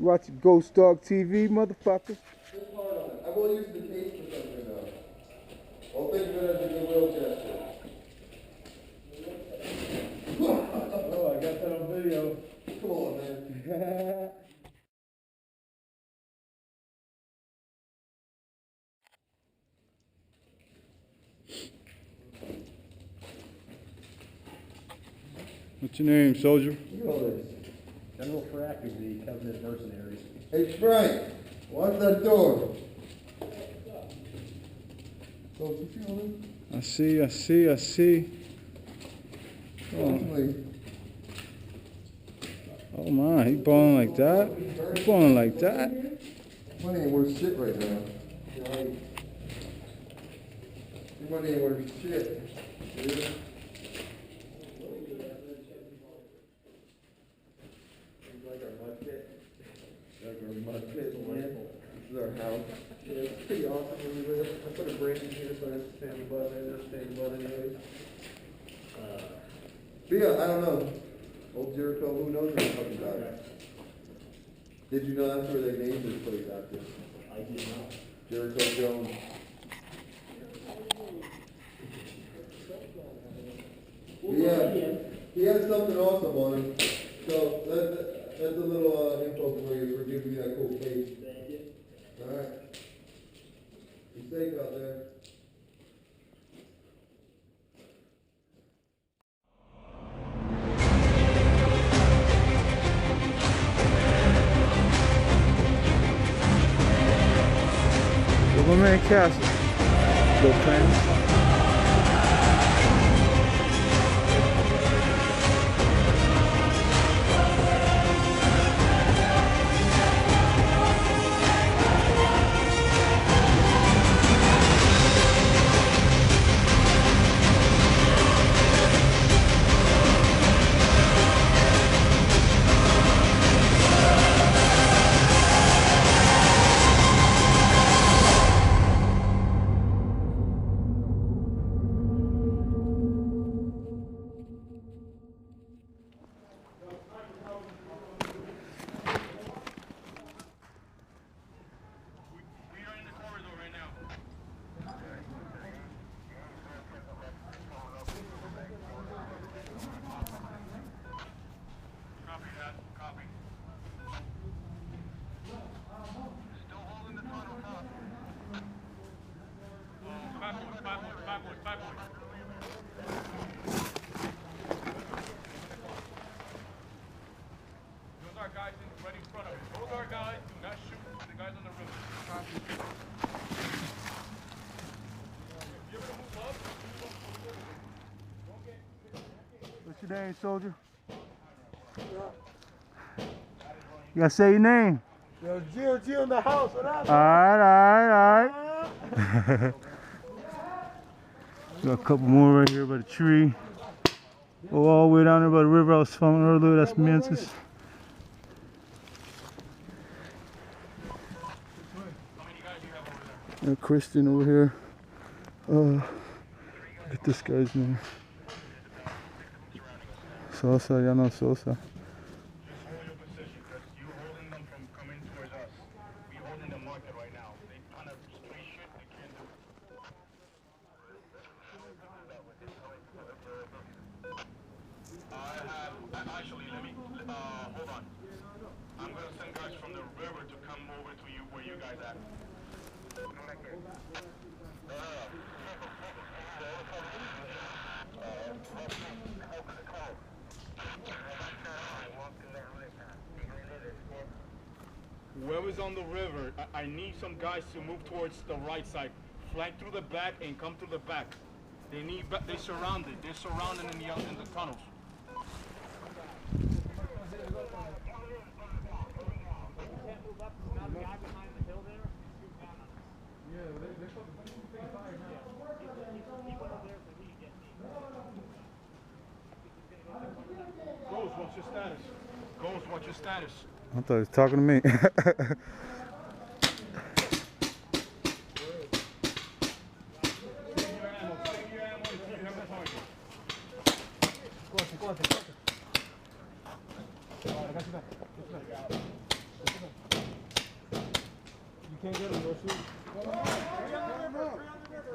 You watching Ghost Dog TV, motherfucker? I will use the case for something though. I'll think of it as a goodwill gesture. Oh, I got that on video. Come on, man. What's your name, soldier? You know this. General Frack is the cabinet mercenaries. Hey, Frank, watch that door. So, what you feeling? I see. Oh my, he balling like that? He balling like that? Money ain't worth shit right now. Your money ain't worth shit. Dude. Like our mud pit, man. This is our house. Yeah, it's pretty awesome when we live. I put a break in here so I have to stand the butt in there, stand the butt anyways. But yeah, I don't know. Old Jericho, who knows what I'm talking about? Did you know that's where they named this place after? I did not. Jericho Jones. Yeah, he has something awesome on him. So that's a little info for you for giving me that cool case. Thank you. Alright. Be safe out there. Silverman Castle. Little plans. What's your name, soldier? You gotta say your name. Yo, Gio in the house. What up? Alright. Got a couple more right here by the tree. Go all the way down there by the river I was filming earlier. That's Memphis. Got Christian over here. Look at this guy's name. Sosa, y'all know Sosa. Actually, hold on. I'm going to send guys from the river to come over to you where you guys at. Whoever's on the river, I need some guys to move towards the right side. Flank through the back and come to the back. They're surrounded. They're surrounded in the tunnels. Ghost, what's your status? Ghost, what's your status? I thought he was talking to me. You can't get him, no shoot.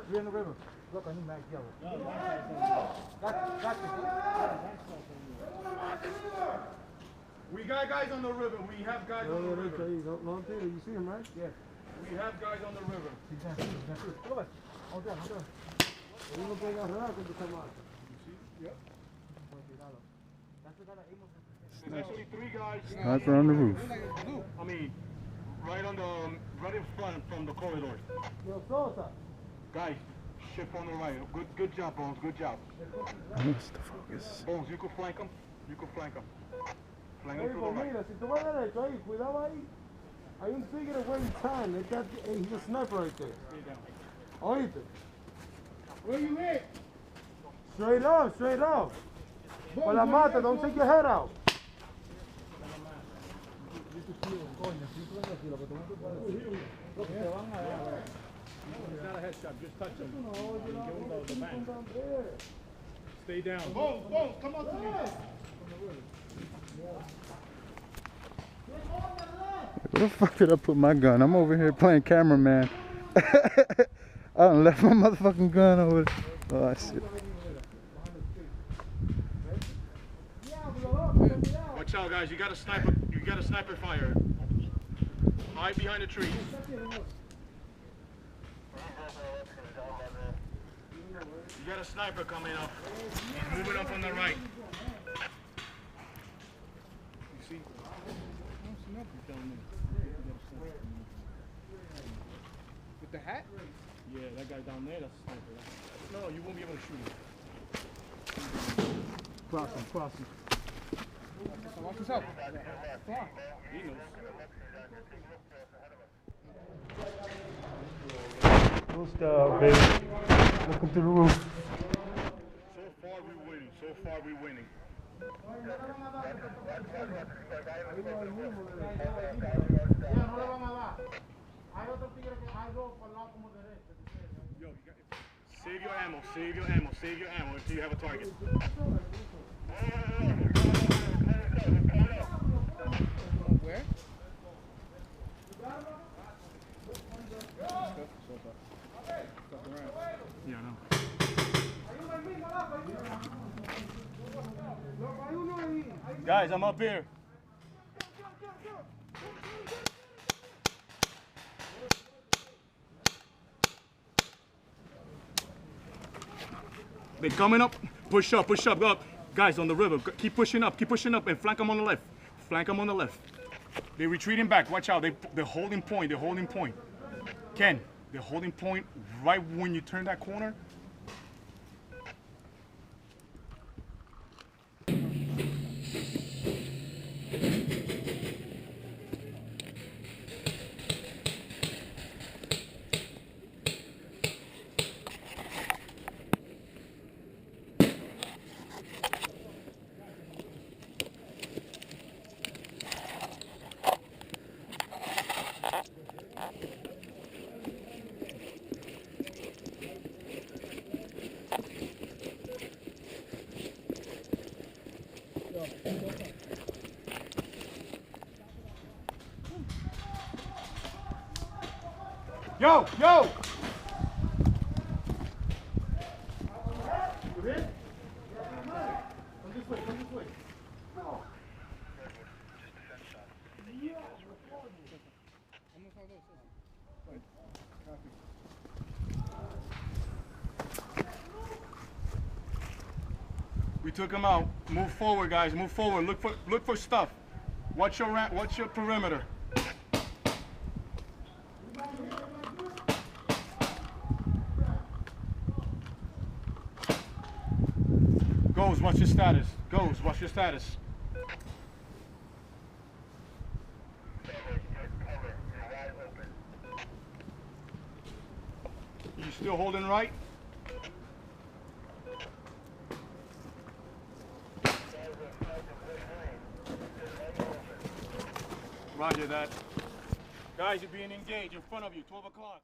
Three on the river. Look, I need mag yellow. Got We got guys on the river. We have guys on the river. No, you see him, right? Yeah. We have guys on the river. He's gonna shoot. Hold on. Hold on. We're gonna bring out her when you come out. Yep. That's the guy that Amos has. There's actually 3 guys. Sniper on the roof. I mean, right in front from the corridor. Yo, Sosa. Guys, ship on the right. Good job, Bones. Good job. What's the focus? Bones, you could flank him. Flank him to the Pues right. mira, si tú vas derecho ahí, cuidado ahí. Hay un tigre waiting time. He's a sniper right there. Stay down. Oíste. Where you at? Straight up. Con la mata, don't take your head out. It's not a headshot. Just touch him. Give him the bang. Stay down. Boom, come on to me. Where the fuck did I put my gun? I'm over here playing cameraman. I done left my motherfucking gun over there. Oh shit. Watch out, guys. You got a sniper fire. Hide behind the trees. You got a sniper coming up. He's moving up on the right. You see? With the hat? Yeah, that guy down there, that's a sniper. No, you won't be able to shoot him. Cross him. Watch yourself. He knows. Full style, baby. Looking through the roof. So far we're winning. Yo, save your ammo until you have a target. Where? Yeah, I know. Guys, I'm up here. They're coming up. Push up, go up. Guys, on the river, keep pushing up, and flank them on the left. They're retreating back. Watch out. They're holding point. Ken, they're holding point right when you turn that corner. Yo! You hit? Come this way. No. We took him out. Move forward, guys. Move forward. Look for stuff. Watch your perimeter. Goes, watch your status. You still holding right? Roger that. Guys, you're being engaged in front of you, 12 o'clock.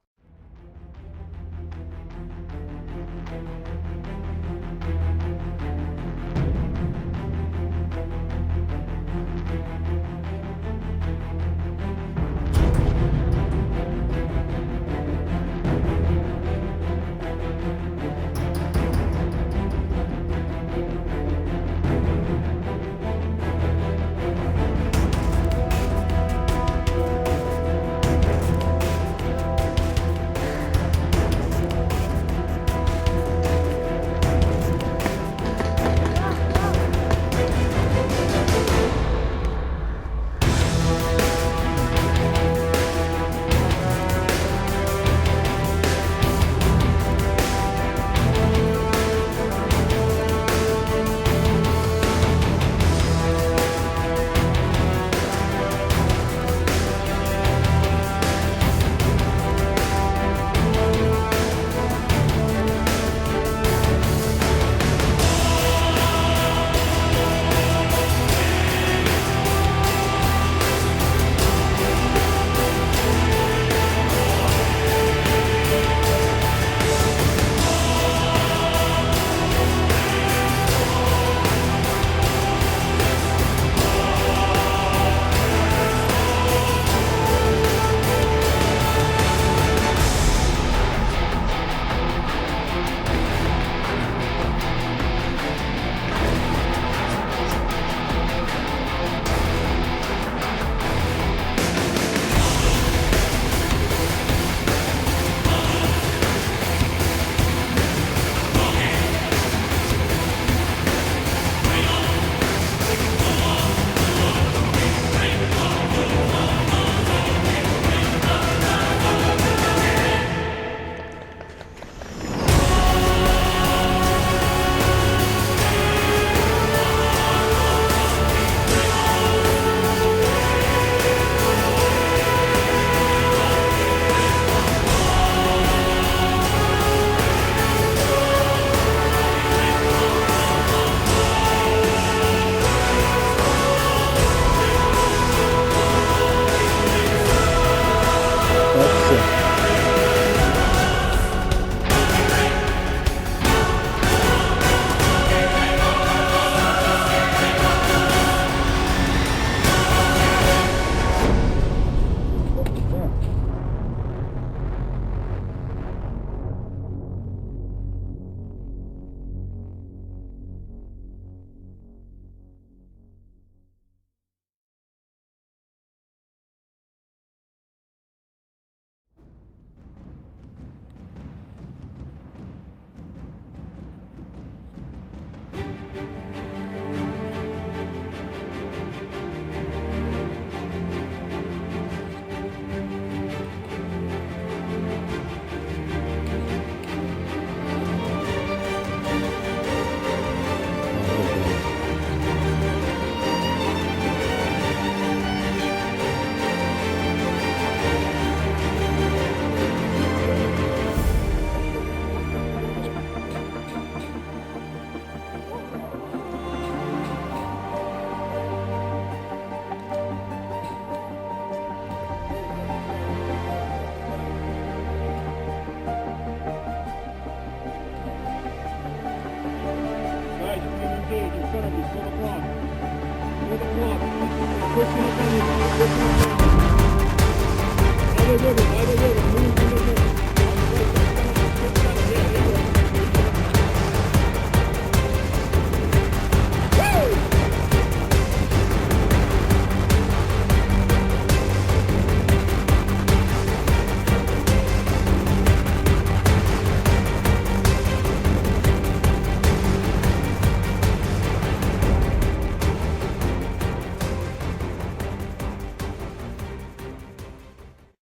with the block. Pushing up on you. Pushing up on you. By the river, move to the river.